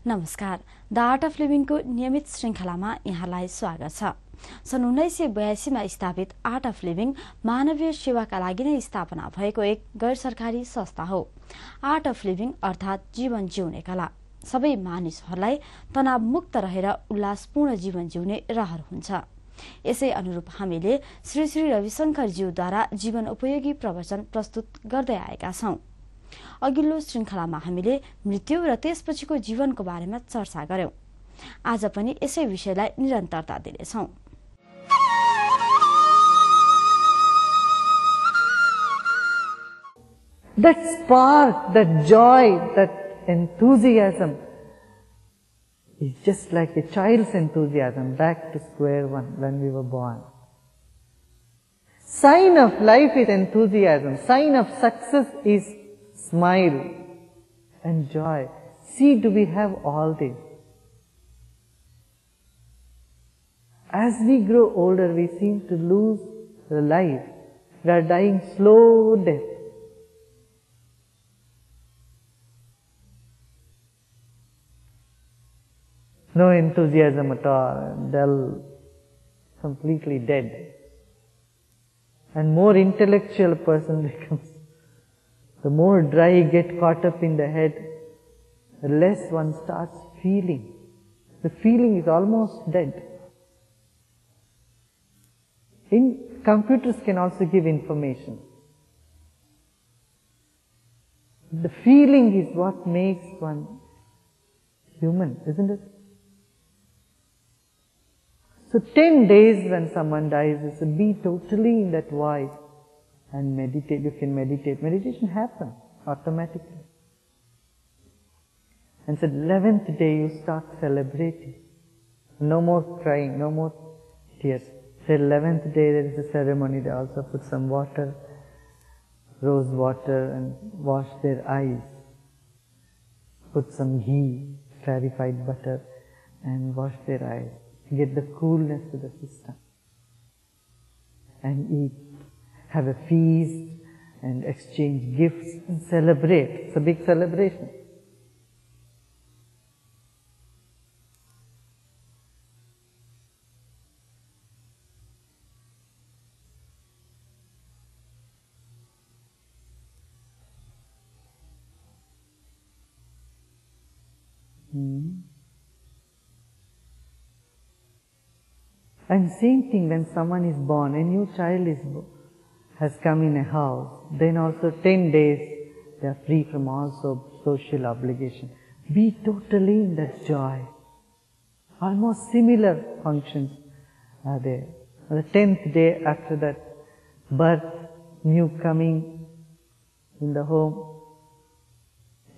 नमस्कार, the art of लिभिङको नियमित श्रृङ्खलामा यहाँलाई स्वागत छ। सन् 1982 मा स्थापित आर्ट अफ लिभिङ मानवीय सेवाका लागि नै स्थापना भएको एक गैर सरकारी संस्था हो। आर्ट अफ लिभिङ अर्थात जीवन जिउने कला सबै मानिसहरूलाई तनावमुक्त रहेर उल्लासपूर्ण जीवन जिउने रहर हुन्छ। यसै अनुरूप हामीले श्री श्री रविशंकर ज्यूद्वारा जीवन उपयोगी प्रवचन प्रस्तुत गर्दै आएका छौं। अघिल्लो श्रृङ्खलामा हामीले मृत्यु र त्यसपछिको जीवनको बारेमा चर्चा गर्यौं। आज पनि यसै विषयलाई निरन्तरता दिनेछौं। That spark, that joy, that enthusiasm is just like a child's enthusiasm, back to square one when we were born. Sign of life is enthusiasm. Sign of success is smile and joy. See, do we have all this? As we grow older, we seem to lose the life. We are dying slow death. No enthusiasm at all, dull, completely dead. And more intellectual person becomes, the more dry get caught up in the head, the less one starts feeling. The feeling is almost dead. Computers can also give information. The feeling is what makes one human, isn't it? So 10 days when someone dies, is to be totally in that void and meditate. You can meditate. Meditation happens automatically. And so 11th day you start celebrating. No more crying, no more tears. The 11th day there is a ceremony. They also put some water, rose water, and wash their eyes. Put some ghee, clarified butter, and wash their eyes. Get the coolness to the system. And eat. Have a feast and exchange gifts and celebrate. It's a big celebration. And same thing when someone is born, a new child has come in a house, then also 10 days they are free from all social obligation. Be totally in that joy. Almost similar functions are there. On the 10th day after that birth, new coming in the home,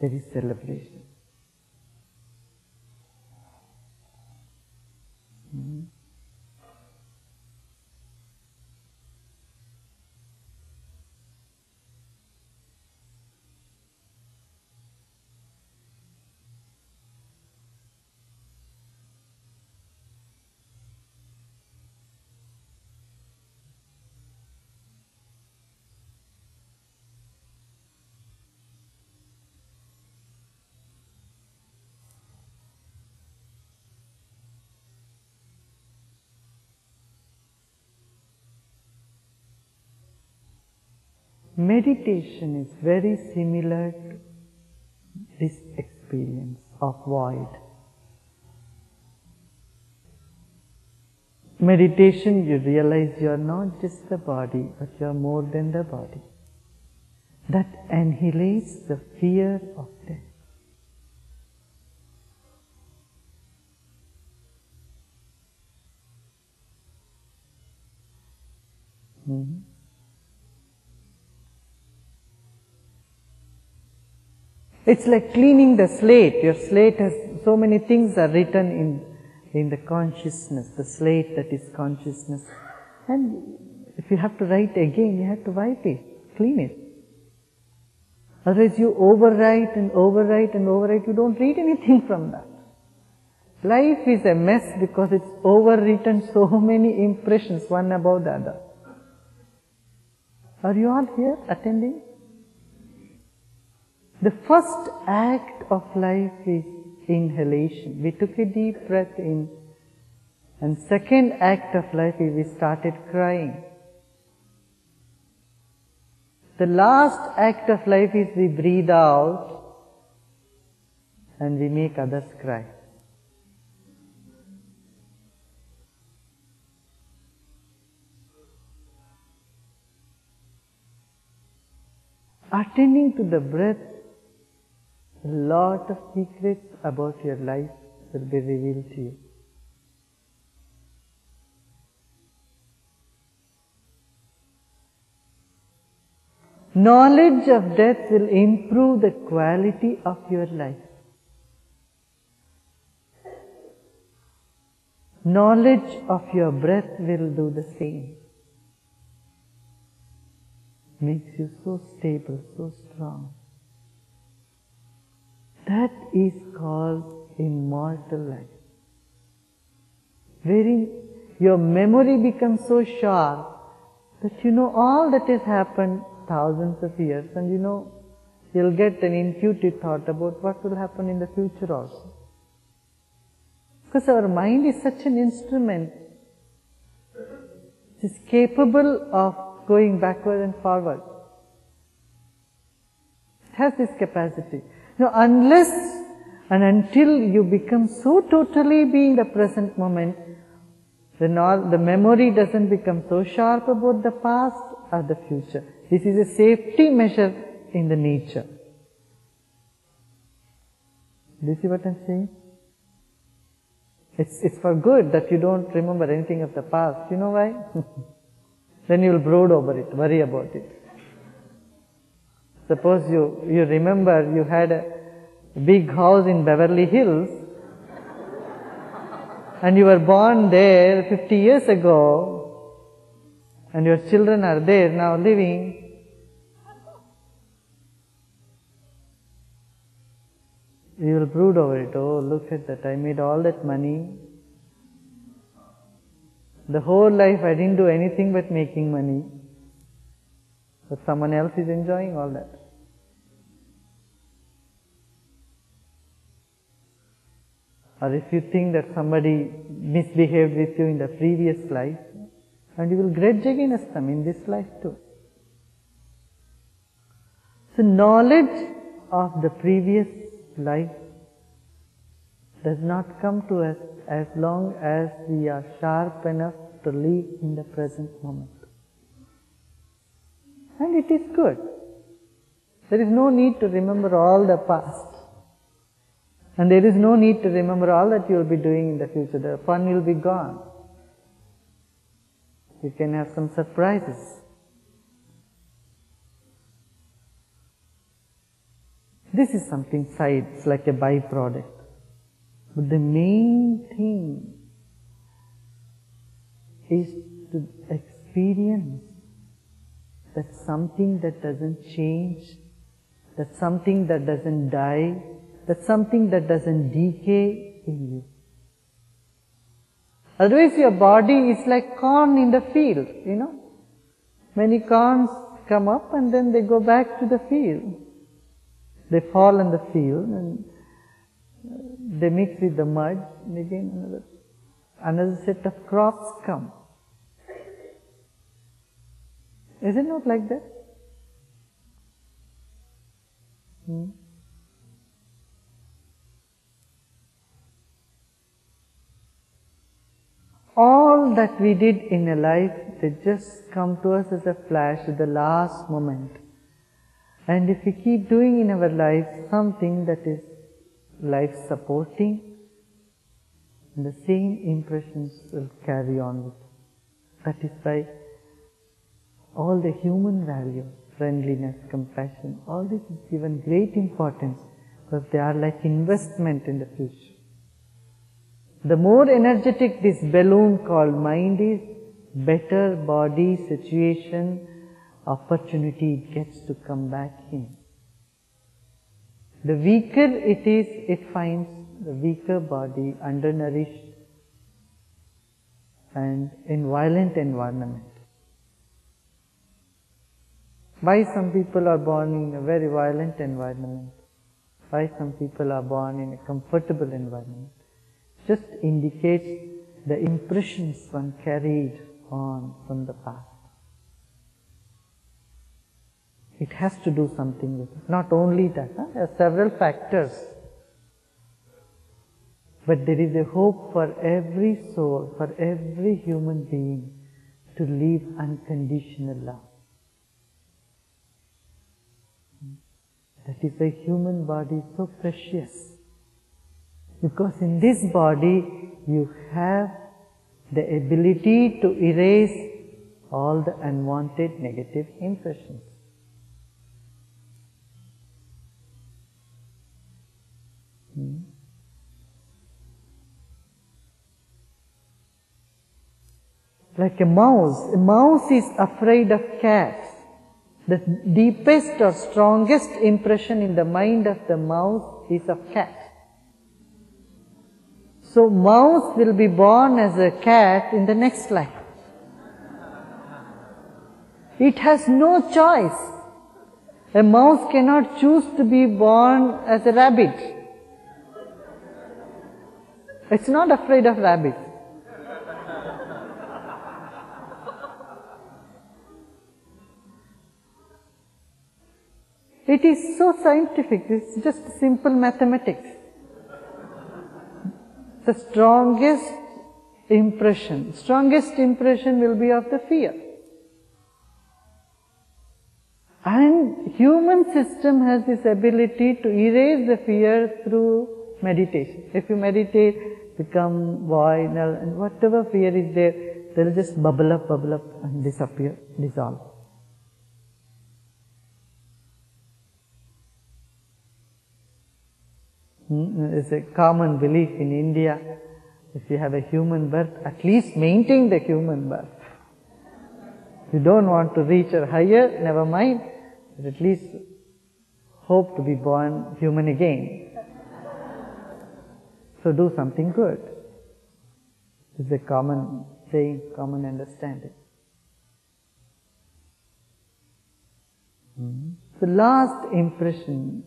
there is celebration. Meditation is very similar to this experience of void. Meditation, you realize you are not just the body, but you are more than the body. That annihilates the fear of death. It's like cleaning the slate. Your slate has so many things are written in the consciousness, the slate that is consciousness. And if you have to write again, you have to wipe it, clean it. Otherwise you overwrite and overwrite and overwrite, you don't read anything from that. Life is a mess because it's overwritten so many impressions, one above the other. Are you all here attending? The first act of life is inhalation. We took a deep breath in, and second act of life is we started crying. The last act of life is we breathe out and we make others cry. Attending to the breath, a lot of secrets about your life will be revealed to you. Knowledge of death will improve the quality of your life. Knowledge of your breath will do the same. Makes you so stable, so strong. That is called immortal life. Wherein your memory becomes so sharp that you know all that has happened thousands of years, and you'll get an intuitive thought about what will happen in the future also. Because our mind is such an instrument, it is capable of going backward and forward. It has this capacity. Unless and until you become so totally being the present moment, the memory doesn't become so sharp about the past or the future. This is a safety measure in the nature. Do you see what I'm saying? It's for good that you don't remember anything of the past. You know why? Then you will brood over it, worry about it. Suppose you remember you had a big house in Beverly Hills and you were born there 50 years ago and your children are there now living. You will brood over it. Oh, look at that, I made all that money. The whole life I didn't do anything but making money. But someone else is enjoying all that. Or if you think that somebody misbehaved with you in the previous life, and you will grudge against them in this life too. So knowledge of the previous life does not come to us as long as we are sharp enough to live in the present moment. And it is good. There is no need to remember all the past. And there is no need to remember all that you will be doing in the future. The fun will be gone. You can have some surprises. This is something side, it's like a byproduct. But the main thing is to experience that something that doesn't change, that something that doesn't die, that something that doesn't decay in you. Otherwise your body is like corn in the field, Many corns come up and then they go back to the field. They fall in the field and they mix with the mud, and again another set of crops come. Is it not like that? All that we did in a life, they just come to us as a flash at the last moment. And if we keep doing in our life something that is life supporting, the same impressions will carry on with us. That is why all the human values, friendliness, compassion, all this is given great importance because they are like investment in the future. The more energetic this balloon called mind is, better body, situation, opportunity it gets to come back in. The weaker it is, it finds the weaker body undernourished and in violent environment. Why some people are born in a very violent environment? why some people are born in a comfortable environment, just indicates the impressions one carried on from the past. It has to do something with it. Not only that, there are several factors. But there is a hope for every soul, for every human being to live unconditional love. That is why human body is so precious. Because in this body you have the ability to erase all the unwanted negative impressions. Like a mouse is afraid of cats. The deepest or strongest impression in the mind of the mouse is of cat. So mouse will be born as a cat in the next life. It has no choice. A mouse cannot choose to be born as a rabbit. It's not afraid of rabbits. It is so scientific, it's just simple mathematics. The strongest impression will be of the fear. And human system has this ability to erase the fear through meditation. If you meditate, become void, null, and whatever fear is there, they'll just bubble up and disappear, dissolve. It's a common belief in India, if you have a human birth, at least maintain the human birth. If you don't want to reach or higher, never mind, but at least hope to be born human again. So do something good. It's a common saying, common understanding. The last impression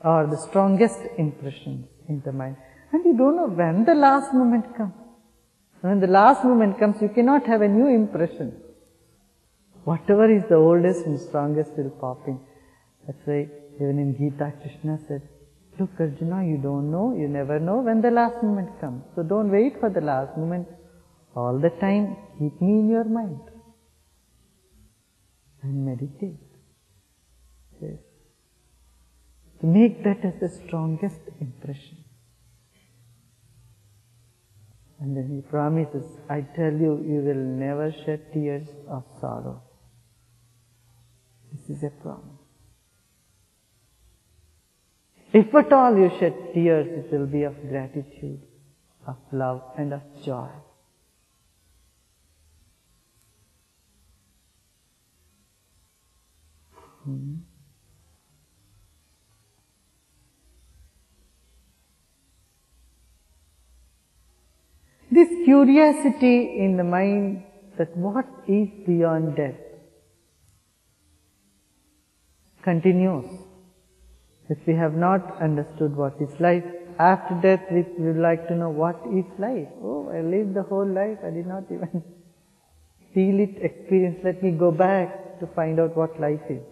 or the strongest impressions in the mind. And you don't know when the last moment comes. When the last moment comes, you cannot have a new impression. Whatever is the oldest and strongest will pop in. That's why even in Gita, Krishna said, look Arjuna, you don't know, you never know when the last moment comes. So don't wait for the last moment. All the time, keep me in your mind. And meditate. Yes. To make that as the strongest impression. And then he promises, I tell you, you will never shed tears of sorrow. This is a promise. If at all you shed tears, it will be of gratitude, of love and of joy. This curiosity in the mind that what is beyond death continues. If we have not understood what is life, after death we would like to know what is life. Oh, I lived the whole life, I did not even feel it, experience. Let me go back to find out what life is.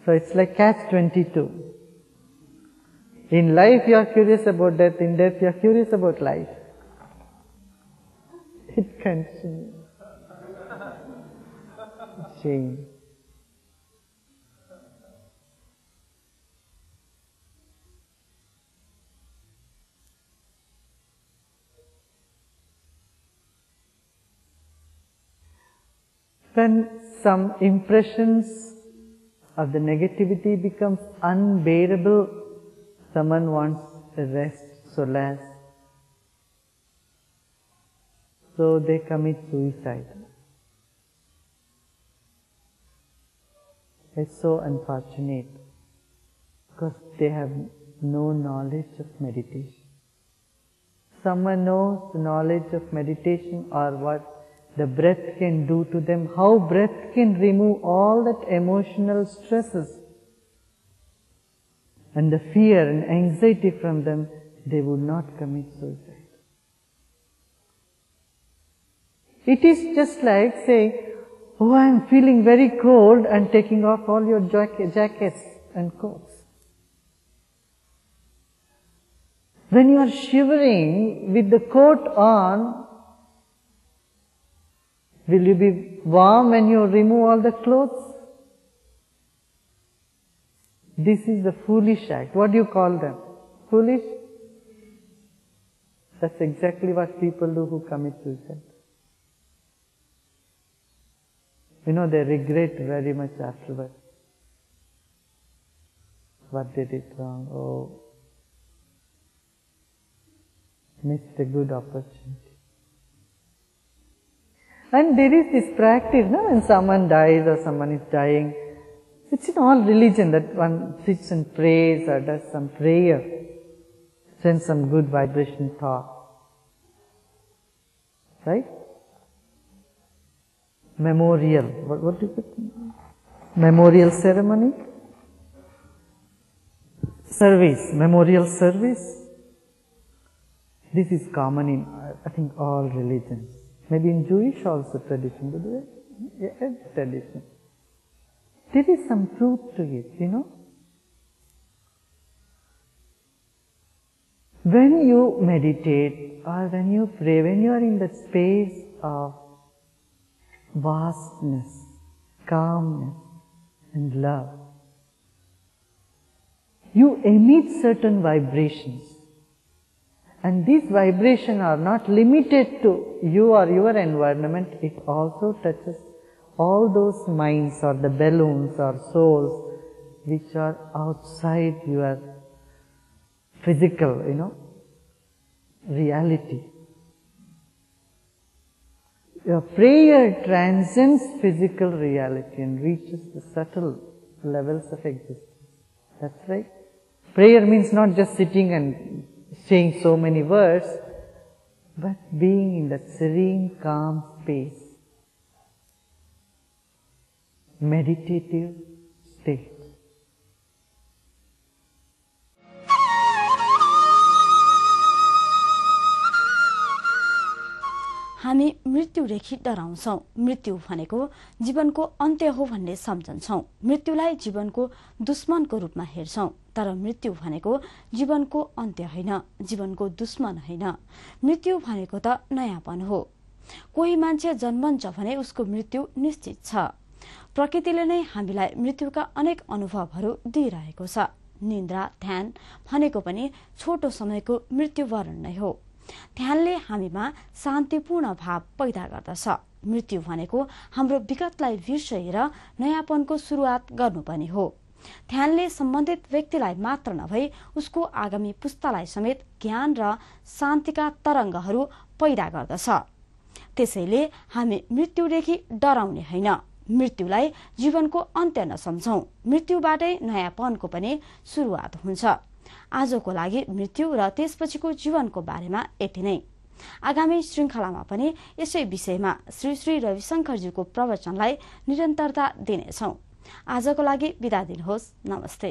So it's like catch-22. In life you are curious about death, in death you are curious about life. It continues. Shame. When some impressions of the negativity becomes unbearable, someone wants a rest, solace. So they commit suicide. It's so unfortunate because they have no knowledge of meditation. Someone knows the knowledge of meditation or what the breath can do to them, how breath can remove all that emotional stresses and the fear and anxiety from them, they would not commit suicide. It is just like saying, oh, I am feeling very cold, and taking off all your jackets and coats. When you are shivering with the coat on, will you be warm when you remove all the clothes? This is the foolish act. What do you call them? Foolish? That's exactly what people do who commit suicide. You know, they regret very much afterwards what they did wrong. Oh, missed a good opportunity. And there is this practice, no? When someone dies or someone is dying, it's in all religion that one sits and prays or does some prayer, sends some good vibration thought. Right? Memorial. What is it? Memorial ceremony? Service. Memorial service. This is common in, I think, all religions. Maybe in Jewish also tradition, but every tradition. There is some truth to it, you know. When you meditate or when you pray, when you are in the space of vastness, calmness and love, you emit certain vibrations. And these vibrations are not limited to you or your environment, it also touches all those minds or the balloons or souls which are outside your physical, you know, reality. Your prayer transcends physical reality and reaches the subtle levels of existence. That's right. Prayer means not just sitting and saying so many words, but being in that serene, calm space, meditative state. हामी मृत्युदेखि डराउँछौं। मृत्यु भनेको जीवनको अन्त्य हो भन्ने सम्झन्छौं। मृत्युलाई जीवनको दुश्मनको रूपमा हेर्छौं। तर मृत्यु भनेको जीवनको अन्त्य होइन, जीवनको दुश्मन होइन। मृत्यु भनेको त नयाँपन हो। कोही मान्छे जन्मन्छ भने उसको मृत्यु निश्चित छ। प्रकृतिले नै हामीलाई मृत्युका अनेक अनुभवहरू दिइरहेको छ। निन्द्रा, ध्यान भनेको पनि छोटो समयको मृत्युवरण नै हो। ध्यानले हामीमा शान्तिपूर्ण भाव पैदा गर्दछ। मृत्यु भनेको हाम्रो विगतलाई बिर्सेर नयाँपनको सुरुवात गर्नुपर्ने हो। ध्यानले सम्बन्धित व्यक्तिलाई मात्र नभई उसको आगामी पुस्तालाई समेत ज्ञान र शान्तिका तरंगहरू पैदा गर्दछ। त्यसैले हामी मृत्युदेखि डराउने होइन, मृत्युलाई जीवनको अन्त्य नसम्झौं। मृत्युबाटै नयाँपनको पनि सुरुवात हुन्छ। आजको लागि मृत्यु र त्यसपछिको जीवनको बारेमा यति नै। आगामी श्रृंखलामा पनि यसै विषयमा श्री श्री रविशंकरजीको प्रवचनलाई निरन्तरता दिनेछौं। आजको लागि बिदा दिनुहोस्। नमस्ते।